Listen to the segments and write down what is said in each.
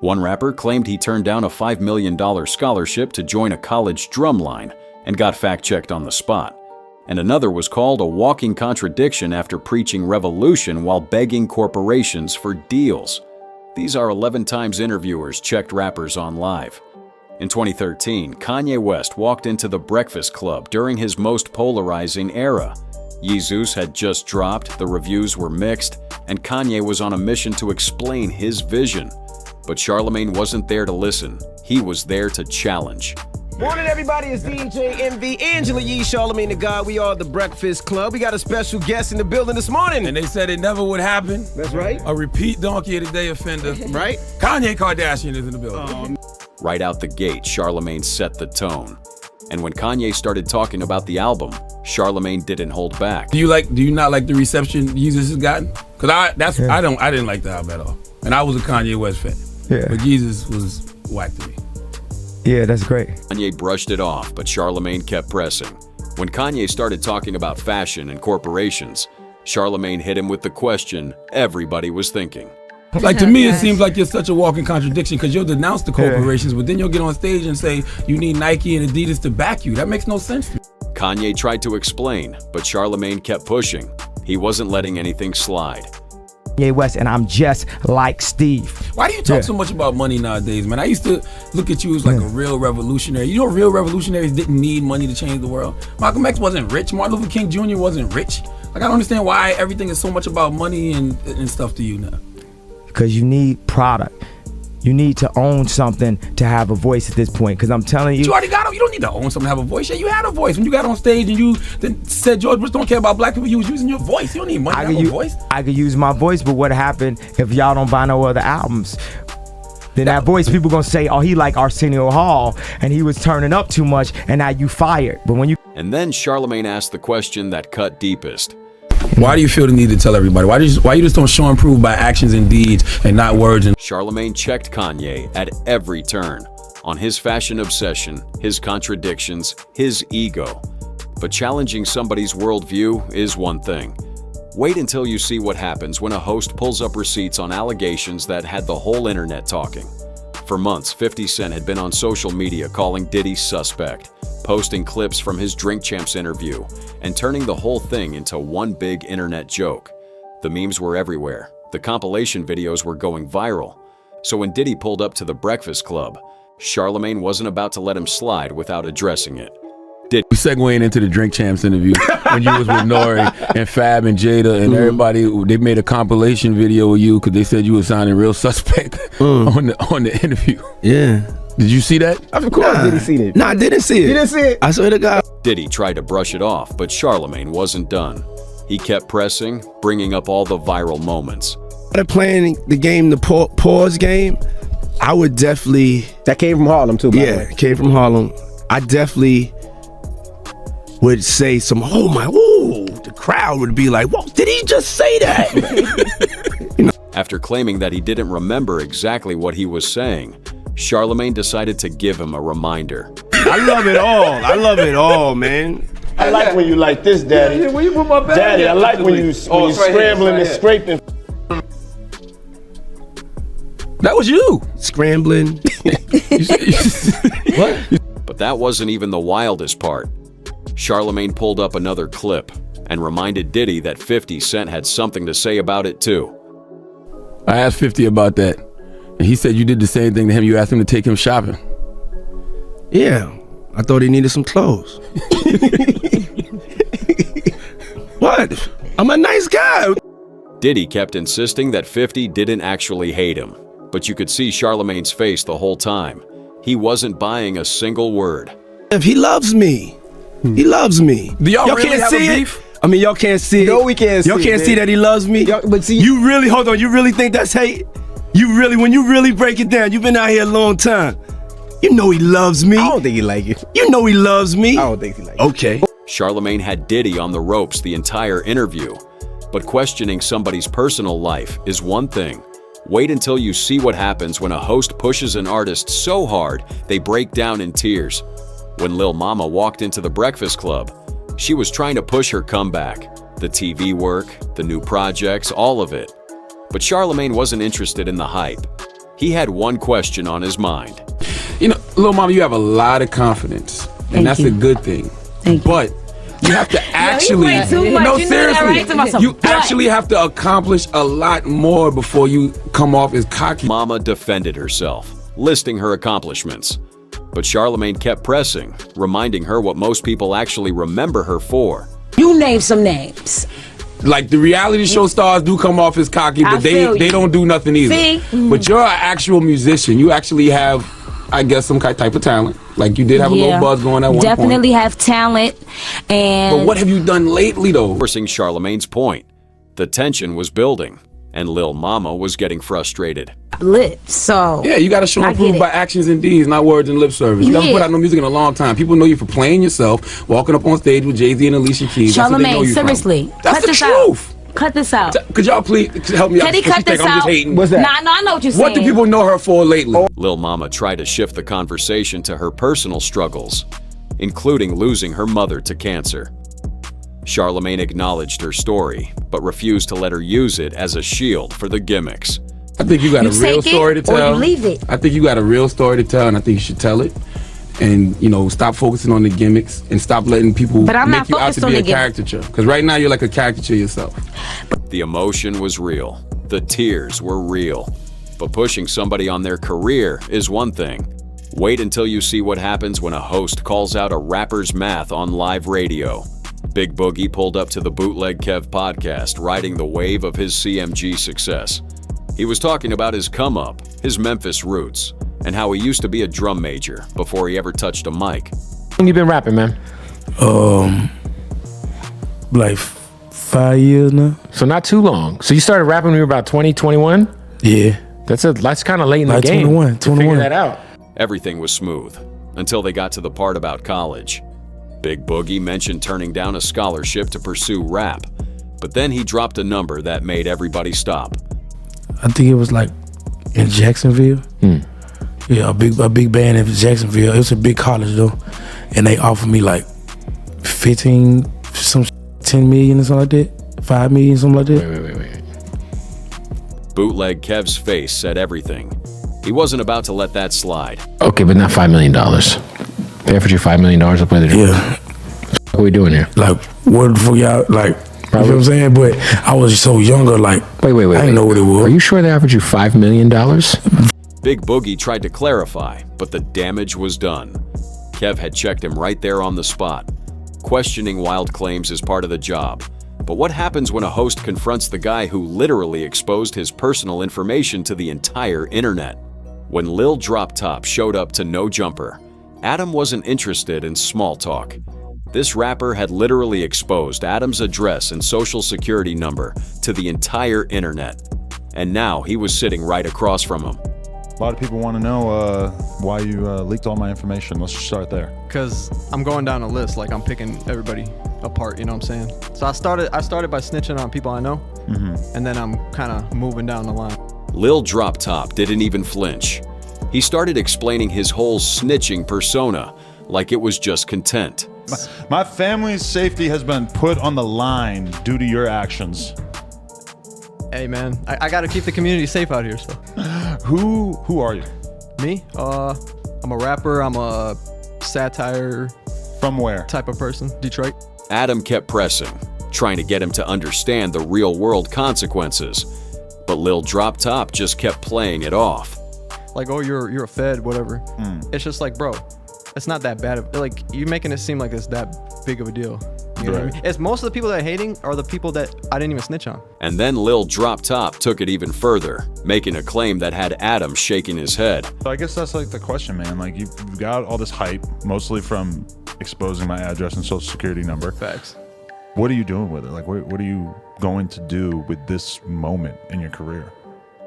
One rapper claimed he turned down a $5 million scholarship to join a college drum line and got fact-checked on the spot. And another was called a walking contradiction after preaching revolution while begging corporations for deals. These are 11 times interviewers checked rappers on live. In 2013, Kanye West walked into the Breakfast Club during his most polarizing era. Yeezus had just dropped, the reviews were mixed, and Kanye was on a mission to explain his vision. But Charlemagne wasn't there to listen. He was there to challenge. Morning, everybody. It's DJ MV, Angela Yee, Charlemagne the God. We are the Breakfast Club. We got a special guest in the building this morning. And they said it never would happen. That's right. A repeat Donkey of the Day offender. Right? Kanye Kardashian is in the building. Right out the gate, Charlemagne set the tone. And when Kanye started talking about the album, Charlemagne didn't hold back. Do you not like the reception Yeezus has gotten? Because I didn't like the album at all. And I was a Kanye West fan. Yeah. But Yeezus was whack to me. Yeah, that's great. Kanye brushed it off, but Charlemagne kept pressing. When Kanye started talking about fashion and corporations, Charlemagne hit him with the question everybody was thinking. Like, to me, it seems like you're such a walking contradiction because you'll denounce the corporations, but then you'll get on stage and say you need Nike and Adidas to back you. That makes no sense to me. Kanye tried to explain, but Charlemagne kept pushing. He wasn't letting anything slide. Kanye West, and I'm just like Steve. Why do you talk so much about money nowadays, man? I used to look at you as like a real revolutionary. You know, real revolutionaries didn't need money to change the world. Malcolm X wasn't rich. Martin Luther King Jr. wasn't rich. Like, I don't understand why everything is so much about money and stuff to you now. Because you need product. You need to own something to have a voice at this point. Because I'm telling you, you already got it. You don't need to own something to have a voice. Yeah, you had a voice when you got on stage and you then said George Bush don't care about black people. You was using your voice. You don't need money to have a voice. I could use my voice, but what happened if y'all don't buy no other albums? Then that voice, people gonna say, oh, he like Arsenio Hall and he was turning up too much and now you fired. But when you... And then Charlemagne asked the question that cut deepest. Why do you feel the need to tell everybody? Why you just don't show and prove by actions and deeds and not words? Charlemagne checked Kanye at every turn on his fashion obsession, his contradictions, his ego. But challenging somebody's worldview is one thing. Wait until you see what happens when a host pulls up receipts on allegations that had the whole internet talking. For months, 50 Cent had been on social media calling Diddy suspect, posting clips from his Drink Champs interview, and turning the whole thing into one big internet joke. The memes were everywhere. The compilation videos were going viral. So when Diddy pulled up to the Breakfast Club, Charlemagne wasn't about to let him slide without addressing it. We segueing into the Drink Champs interview when you was with Nori and Fab and Jada and everybody. They made a compilation video of you because they said you were sounding real suspect on the interview. Yeah. Did you see that? Of course, Diddy seen it. No, I didn't see it. You didn't see it? I swear to God. Diddy tried to brush it off, but Charlemagne wasn't done. He kept pressing, bringing up all the viral moments. Started playing the game, the pause game. I would definitely... That came from Harlem, too, by the way. Yeah, came from Harlem. I definitely would say some, oh my, ooh, the crowd would be like, whoa, did he just say that? You know? After claiming that he didn't remember exactly what he was saying, Charlemagne decided to give him a reminder. I love it all. I love it all, man. I like when you like this, Daddy. Yeah, when you put my bag Daddy, I like when you scrambling and scraping. That was you. Scrambling. What? But that wasn't even the wildest part. Charlemagne pulled up another clip and reminded Diddy that 50 Cent had something to say about it too. I asked 50 about that, and he said you did the same thing to him. You asked him to take him shopping. Yeah, I thought he needed some clothes. What? I'm a nice guy. Diddy kept insisting that 50 didn't actually hate him, but you could see Charlemagne's face the whole time. He wasn't buying a single word. If he loves me, he loves me. Do y'all really can't have see a it? beef? I mean, y'all can't see it. No, we can't see it. Y'all can't see that he loves me. But see, you really, hold on, you really think that's hate? You really, when you really break it down, you've been out here a long time. You know he loves me. I don't think he like it. You know he loves me. I don't think he like it. Okay. Charlemagne had Diddy on the ropes the entire interview. But questioning somebody's personal life is one thing. Wait until you see what happens when a host pushes an artist so hard they break down in tears. When Lil Mama walked into the Breakfast Club, she was trying to push her comeback. The TV work, the new projects, all of it. But Charlemagne wasn't interested in the hype. He had one question on his mind. You know, Lil Mama, you have a lot of confidence, and that's a good thing. Thank you. But you have to actually, no, seriously, you actually have to accomplish a lot more before you come off as cocky. Mama defended herself, listing her accomplishments. But Charlemagne kept pressing, reminding her what most people actually remember her for. You name some names. Like, the reality show stars do come off as cocky, but they don't do nothing either. See? But you're an actual musician. You actually have, I guess, some type of talent. Like, you did have a little buzz going at one point. Definitely have talent. And but what have you done lately, though? Forcing Charlemagne's point. The tension was building, and Lil Mama was getting frustrated. lips. So yeah, you got to show and prove by actions and deeds, not words and lip service. You haven't put out no music in a long time. People know you for playing yourself, walking up on stage with Jay-Z and Alicia Keys. Charlemagne, seriously, that's the truth. Cut this out. Could y'all please help me out? Can he cut this out? I'm just hating. What's that? Nah, no, I know what you're saying. What do people know her for lately? Lil Mama tried to shift the conversation to her personal struggles, including losing her mother to cancer. Charlemagne acknowledged her story, but refused to let her use it as a shield for the gimmicks. I think you got a real story to tell. Or you leave it. I think you got a real story to tell, and I think you should tell it. And, you know, stop focusing on the gimmicks and stop letting people make you out to be a caricature. Because right now you're like a caricature yourself. The emotion was real. The tears were real. But pushing somebody on their career is one thing. Wait until you see what happens when a host calls out a rapper's math on live radio. Big Boogie pulled up to the Bootleg Kev podcast, riding the wave of his CMG success. He was talking about his come-up, his Memphis roots, and how he used to be a drum major before he ever touched a mic. When you been rapping, man? Like 5 years now. So not too long. So you started rapping when you were about 20, 21? Yeah. That's kind of late in the game. 21. To figure that out. Everything was smooth until they got to the part about college. Big Boogie mentioned turning down a scholarship to pursue rap, but then he dropped a number that made everybody stop. I think it was like in Jacksonville. Yeah, a big band in Jacksonville. It was a big college though, and they offered me like 10 million or something like that, 5 million, something like that. Wait. Bootleg Kev's face said everything. He wasn't about to let that slide. Okay, but not $5 million. They offered you $5 million to play the drum. Yeah. What are we doing here? Like, what the fuck y'all, like, you know what I'm saying? But I was so younger, like, wait. I didn't know what it was. Are you sure they offered you $5 million? Big Boogie tried to clarify, but the damage was done. Kev had checked him right there on the spot. Questioning wild claims is part of the job. But what happens when a host confronts the guy who literally exposed his personal information to the entire internet? When Lil Drop Top showed up to No Jumper, Adam wasn't interested in small talk. This rapper had literally exposed Adam's address and social security number to the entire internet. And now he was sitting right across from him. A lot of people want to know why you leaked all my information. Let's just start there. Because I'm going down a list, like I'm picking everybody apart, you know what I'm saying? So I started by snitching on people I know, and then I'm kind of moving down the line. Lil Drop Top didn't even flinch. He started explaining his whole snitching persona like it was just content. My family's safety has been put on the line due to your actions. Hey man, I gotta keep the community safe out here, so. Who are you? Me? I'm a rapper, I'm a satire. From where? Type of person, Detroit. Adam kept pressing, trying to get him to understand the real world consequences. But Lil Drop Top just kept playing it off. Like, oh, you're a fed, whatever. It's just like, bro, it's not that bad. Like, you're making it seem like it's that big of a deal. You know what I mean? It's most of the people that are hating are the people that I didn't even snitch on. And then Lil Drop Top took it even further, making a claim that had Adam shaking his head. So I guess that's like the question, man. Like, you've got all this hype, mostly from exposing my address and social security number. Facts. What are you doing with it? Like, what are you going to do with this moment in your career?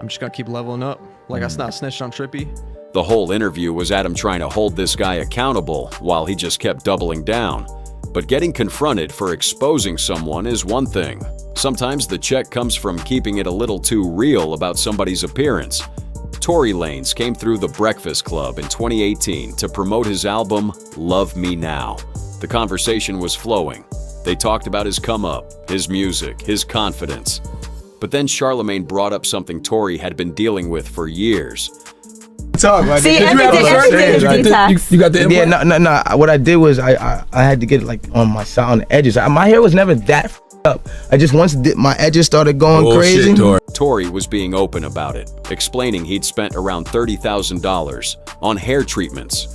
I'm just gonna keep leveling up. Like, I not snitched on Trippy. The whole interview was Adam trying to hold this guy accountable while he just kept doubling down. But getting confronted for exposing someone is one thing. Sometimes the check comes from keeping it a little too real about somebody's appearance. Tory Lanez came through the Breakfast Club in 2018 to promote his album, Love Me Now. The conversation was flowing. They talked about his come-up, his music, his confidence. But then Charlemagne brought up something Tory had been dealing with for years, talk. Like, See, Did you have a everything shirt? is detox. You got the yeah, implant? no. What I did was I had to get it like on my side, on the edges. My hair was never that up. I just once my edges started going crazy. Tory was being open about it, explaining he'd spent around $30,000 on hair treatments.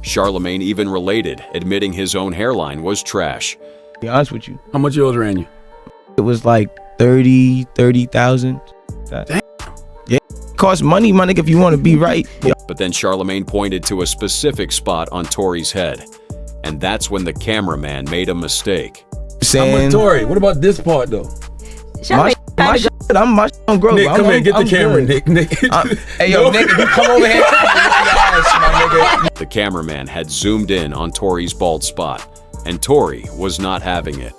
Charlemagne even related, admitting his own hairline was trash. To be honest with you, How much yours ran you? it was like 30,000. Damn. Yeah, it costs money, my nigga, if you want to be right. Yeah. But then Charlemagne pointed to a specific spot on Tory's head. And that's when the cameraman made a mistake. Saying, Tory, what about this part though? my shit don't grow. Nick, come here, get the camera, good. Nick. Hey, yo, Nick, if you come over here, my nigga. The cameraman had zoomed in on Tory's bald spot, and Tory was not having it.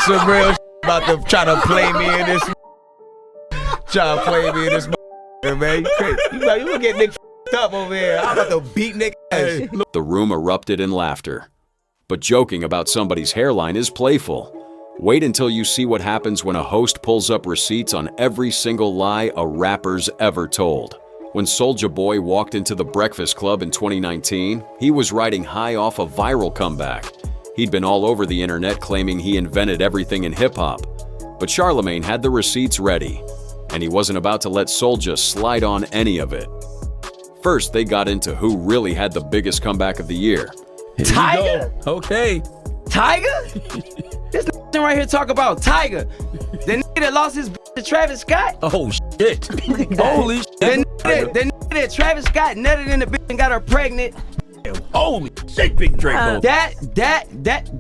Some real about to try to play me in this. Try to play me in this, man. You gonna get Nick up over here. I'm about to beat Nick ass. The room erupted in laughter. But joking about somebody's hairline is playful. Wait until you see what happens when a host pulls up receipts on every single lie a rapper's ever told. When Soulja Boy walked into the Breakfast Club in 2019, he was riding high off a viral comeback. He'd been all over the internet claiming he invented everything in hip-hop. But Charlemagne had the receipts ready, and he wasn't about to let Soulja slide on any of it. First, they got into who really had the biggest comeback of the year. Tiger? Okay. Tiger? This right here talk about Tiger. The nigga that lost his to Travis Scott. Oh shit. Holy shit. The nigga that Travis Scott nutted in the bitch and got her pregnant. Holy shit, Big Draco.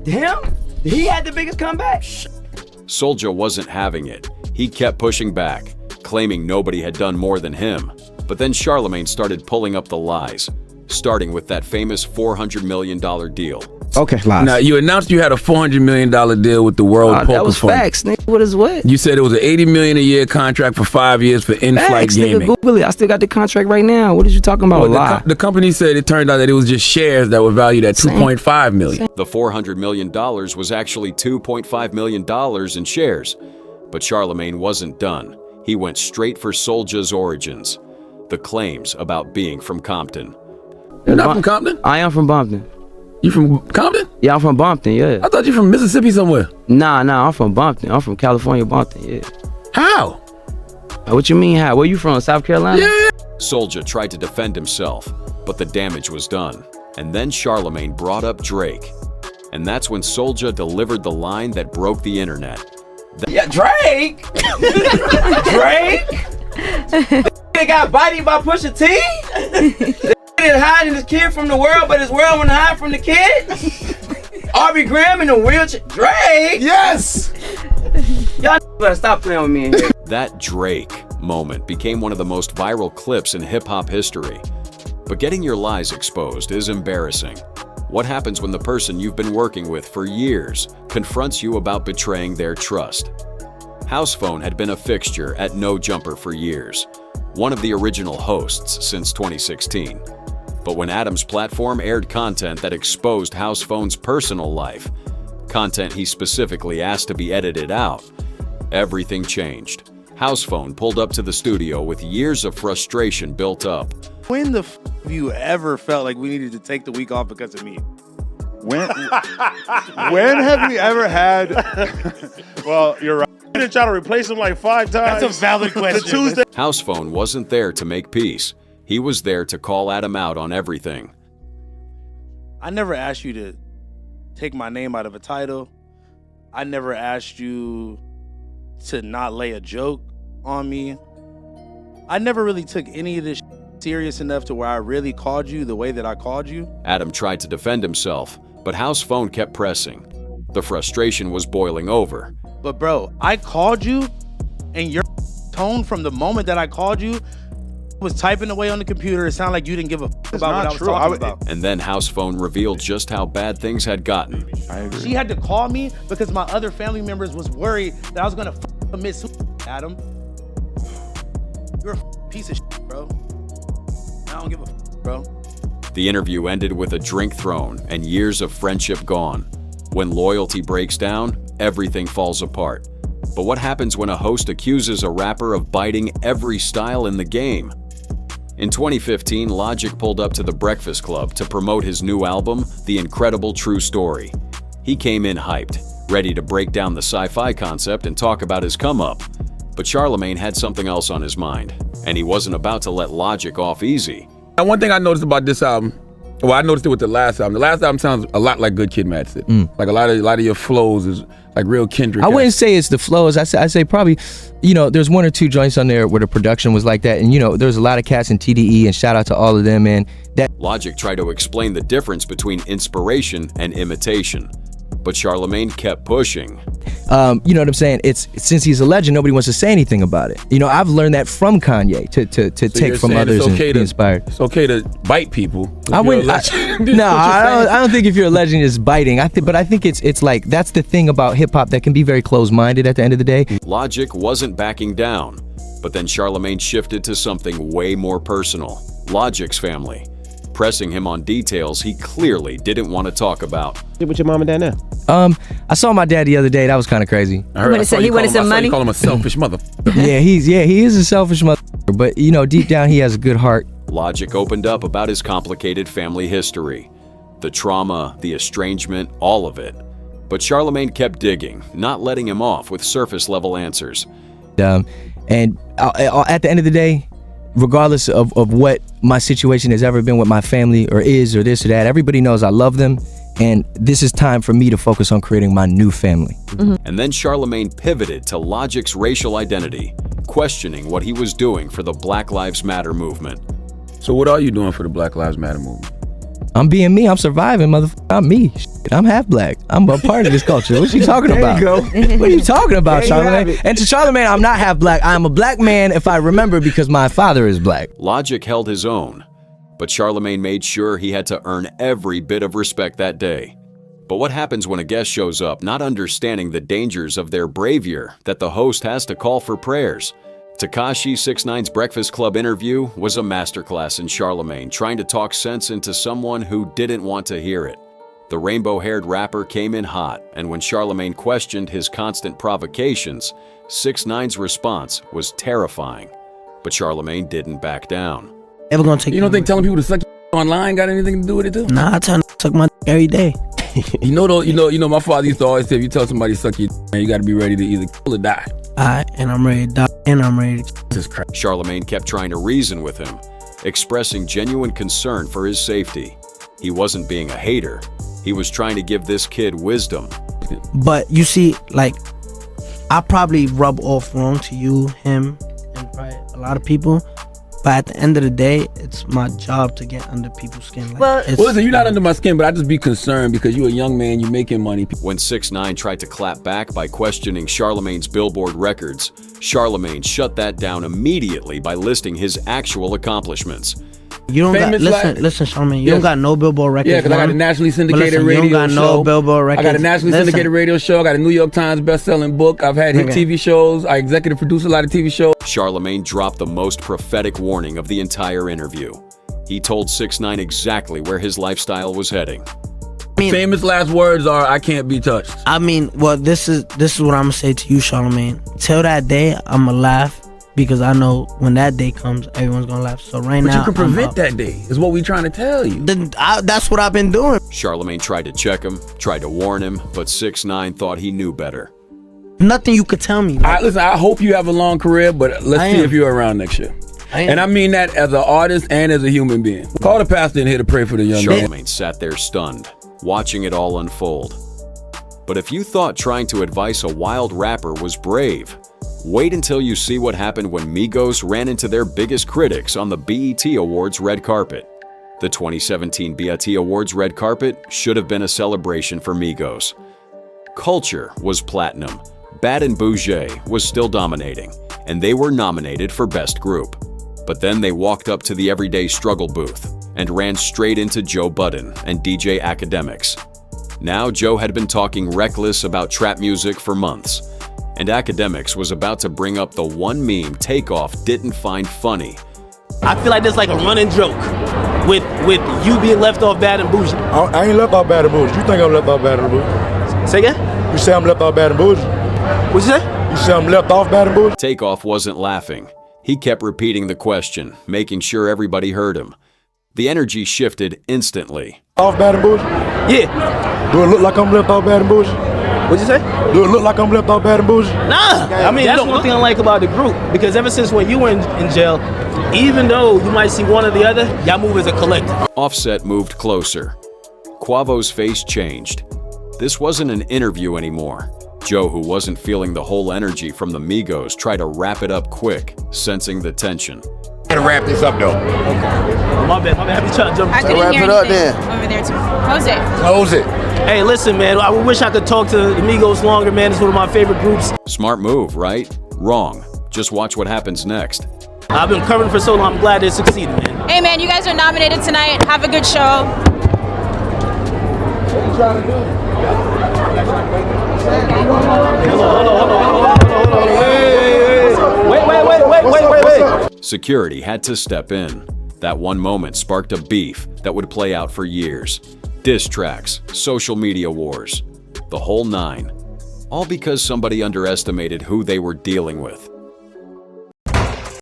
Him? He had the biggest comeback. Soulja wasn't having it. He kept pushing back, claiming nobody had done more than him. But then Charlemagne started pulling up the lies, starting with that famous $400 million deal. Okay, lies. Now, you announced you had a $400 million deal with the World Poker That was Fund. facts, nigga. What is what? You said it was an $80 million a year contract for 5 years for in-flight Facts, gaming. nigga. Google it. I still got the contract right now. What are you talking about? Well, the company said it turned out that it was just shares that were valued at $2.5 million. The $400 million was actually $2.5 million in shares. But Charlemagne wasn't done. He went straight for Soulja's origins, the claims about being from Compton. You're not from Compton? I am from Bumpton. You from Compton? Yeah, I'm from Bumpton, yeah. I thought you from Mississippi somewhere. Nah, I'm from Bumpton. I'm from California, Bumpton, yeah. How? What you mean, how? Where you from, South Carolina? Yeah. Soulja tried to defend himself, but the damage was done. And then Charlemagne brought up Drake. And that's when Soulja delivered the line that broke the internet. Yeah, Drake? Drake? They got bodied by Pusha T? They hiding his kid from the world, but his world wouldn't hide from the kid? Aubrey Graham in a wheelchair? Drake? Yes! Y'all better stop playing with me in here. That Drake moment became one of the most viral clips in hip-hop history. But getting your lies exposed is embarrassing. What happens when the person you've been working with for years confronts you about betraying their trust? House Phone had been a fixture at No Jumper for years, one of the original hosts since 2016. But when Adam's platform aired content that exposed House Phone's personal life, content he specifically asked to be edited out, everything changed. House Phone pulled up to the studio with years of frustration built up. When the f have you ever felt like we needed to take the week off because of me? When have we ever had? Well, you're right. You didn't try to replace him like 5 times. That's a valid question. Tuesday. House Phone wasn't there to make peace. He was there to call Adam out on everything. I never asked you to take my name out of a title. I never asked you to not lay a joke on me. I never really took any of this serious enough to where I really called you the way that I called you. Adam tried to defend himself, but House Phone kept pressing. The frustration was boiling over. But bro, I called you, and your tone from the moment that I called you was typing away on the computer. It sounded like you didn't give a f about what I was talking about. And then House Phone revealed just how bad things had gotten. I agree. She had to call me because my other family members was worried that I was gonna commit suicide, Adam. You're a piece of shit, bro. I don't give a f, bro. The interview ended with a drink thrown and years of friendship gone. When loyalty breaks down, everything falls apart. But what happens when a host accuses a rapper of biting every style in the game? In 2015, Logic pulled up to the Breakfast Club to promote his new album, The Incredible True Story. He came in hyped, ready to break down the sci-fi concept and talk about his come-up. But Charlemagne had something else on his mind, and he wasn't about to let Logic off easy. And one thing I noticed about this album, well, I noticed it with the last album. The last album sounds a lot like Good Kid, Mad City. Like a lot of your flows is like real Kendrick. I wouldn't say it's the flows. I say probably, there's one or two joints on there where the production was like that, and there's a lot of cats in TDE, and shout out to all of them, man. That Logic tried to explain the difference between inspiration and imitation, but Charlemagne kept pushing. You know what I'm saying? It's since he's a legend, nobody wants to say anything about it. I've learned that from Kanye to take from others and be inspired. It's okay to bite people. I don't think if you're a legend it's biting. But I think it's like that's the thing about hip hop that can be very closed-minded at the end of the day. Logic wasn't backing down, but then Charlemagne shifted to something way more personal: Logic's family, pressing him on details he clearly didn't want to talk about. With your mom and dad now? I saw my dad the other day. That was kind of crazy. He wanted some money? You call him a selfish mother. he is a selfish mother. But deep down he has a good heart. Logic opened up about his complicated family history, the trauma, the estrangement, all of it. But Charlemagne kept digging, not letting him off with surface-level answers. And at the end of the day, regardless of what my situation has ever been with my family or is or this or that, everybody knows I love them, and this is time for me to focus on creating my new family. And then Charlemagne pivoted to Logic's racial identity, questioning what he was doing for the Black Lives Matter movement. So what are you doing for the Black Lives Matter movement? I'm being me. I'm surviving, motherfucker. I'm me. I'm half black. I'm a part of this culture. What you talking about? There you go. What are you talking about, Charlemagne? And to Charlemagne, I'm not half black. I'm a black man if I remember because my father is black. Logic held his own, but Charlemagne made sure he had to earn every bit of respect that day. But what happens when a guest shows up not understanding the dangers of their bravier that the host has to call for prayers? Tekashi 6ix9ine's Breakfast Club interview was a masterclass in Charlemagne trying to talk sense into someone who didn't want to hear it. The rainbow-haired rapper came in hot, and when Charlemagne questioned his constant provocations, 6ix9ine's response was terrifying. But Charlemagne didn't back down. Ever gonna take? You don't think telling people to suck online got anything to do with it too? Nah, I tell them to suck my every day. You know, my father used to always say, if you tell somebody to suck you, man, you got to be ready to either kill or die. And I'm ready to die, and I'm ready to. This is crap. Charlemagne kept trying to reason with him, expressing genuine concern for his safety. He wasn't being a hater. He was trying to give this kid wisdom. But you see, like, I probably rub off wrong to you, him, and probably a lot of people. But at the end of the day, it's my job to get under people's skin. Like, listen, you're not under my skin, but I just be concerned because you're a young man, you're making money. When 6ix9ine tried to clap back by questioning Charlemagne's Billboard records, Charlemagne shut that down immediately by listing his actual accomplishments. You don't listen, Charlemagne. You don't got no Billboard records. Yeah, because I got a nationally syndicated radio show. You don't got no Billboard records. I got a nationally syndicated radio show. I got a New York Times best-selling book. I've had hit TV shows. I executive produce a lot of TV shows. Charlemagne dropped the most prophetic warning of the entire interview. He told 6ix9ine exactly where his lifestyle was heading. Famous last words are, "I can't be touched." I mean, well, this is what I'm gonna say to you, Charlemagne. Till that day, I'ma laugh. Because I know when that day comes, everyone's gonna laugh. So now, you can prevent that day. Is what we trying to tell you. That's what I've been doing. Charlemagne tried to check him, tried to warn him, but 6ix9ine thought he knew better. Nothing you could tell me. Listen, I hope you have a long career, but let's see if you're around next year. And I mean that as an artist and as a human being. Call the pastor in here to pray for the young man. Charlemagne sat there stunned, watching it all unfold. But if you thought trying to advise a wild rapper was brave, wait until you see what happened when Migos ran into their biggest critics on the BET Awards red carpet. The 2017 BET Awards red carpet should have been a celebration for Migos. Culture was platinum, Bad and Bougie was still dominating, and they were nominated for Best Group. But then they walked up to the Everyday Struggle booth and ran straight into Joe Budden and DJ Academics. Now Joe had been talking reckless about trap music for months, and Academics was about to bring up the one meme Takeoff didn't find funny. I feel like that's like a running joke with you being left off Bad and Bougie. I ain't left off Bad and Bougie. You think I'm left off Bad and Bougie? Say again? You say I'm left off Bad and Bougie? What'd you say? You say I'm left off Bad and Bougie? Takeoff wasn't laughing. He kept repeating the question, making sure everybody heard him. The energy shifted instantly. Off bad and bullshit? Yeah. Do it look like I'm left off bad and bullshit? What'd you say? Do it look like I'm left off bad and bullshit? Nah. I mean, that's one thing I like about the group, because ever since when you were in jail, even though you might see one or the other, y'all move as a collective. Offset moved closer. Quavo's face changed. This wasn't an interview anymore. Joe, who wasn't feeling the whole energy from the Migos, tried to wrap it up quick, sensing the tension. Gotta wrap this up though. Okay. My bad. Have you tried to jump? I couldn't wrap hear it up anything then. over there too. Close it. Close it. Hey, listen, man. I wish I could talk to the Migos longer, man. It's one of my favorite groups. Smart move, right? Wrong. Just watch what happens next. I've been covering for so long. I'm glad they succeeded, man. Hey, man, you guys are nominated tonight. Have a good show. What you trying to do? Wait. Security had to step in. That one moment sparked a beef that would play out for years. Diss tracks, social media wars, the whole nine. All because somebody underestimated who they were dealing with.